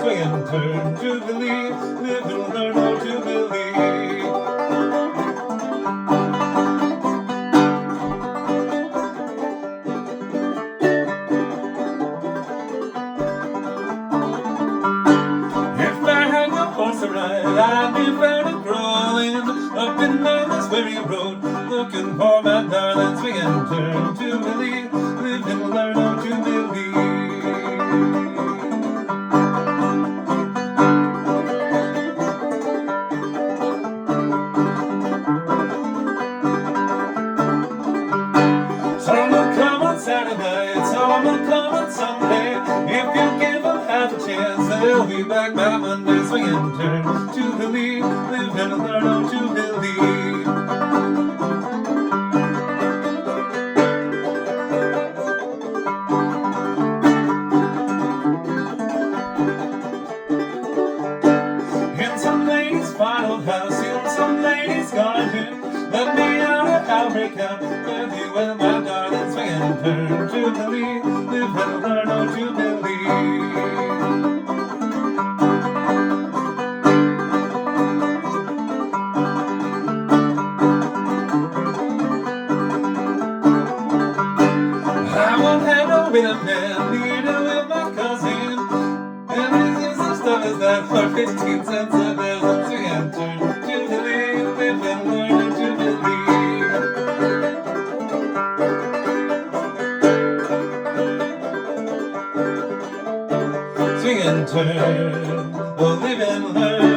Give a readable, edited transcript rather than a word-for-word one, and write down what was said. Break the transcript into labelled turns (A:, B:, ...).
A: swing and turn, Jubilee, live and learn, oh Jubilee. If I had no horse to ride, I'd be fair and crawling up and down this weary road, looking for my darling, swing and turn, Jubilee, live and learn, oh Jubilee. Some will come on Saturday night, some will come on Sunday. If you give them half a chance, they'll be back by Monday. Swing and turn, Jubilee, live and learn, oh Jubilee. In some lady's fine old house, in some lady's garden, let me out and I'll break out with you and my darling. Swing and turn, Jubilee, live and learn, oh Jubilee. I won't have no rhythm man, neither will my cousin. And these is the stuff is that for 15 cents a dozen. Swing and turn, Jubilee, live and learn, oh Jubilee. Swing and turn, oh live and learn.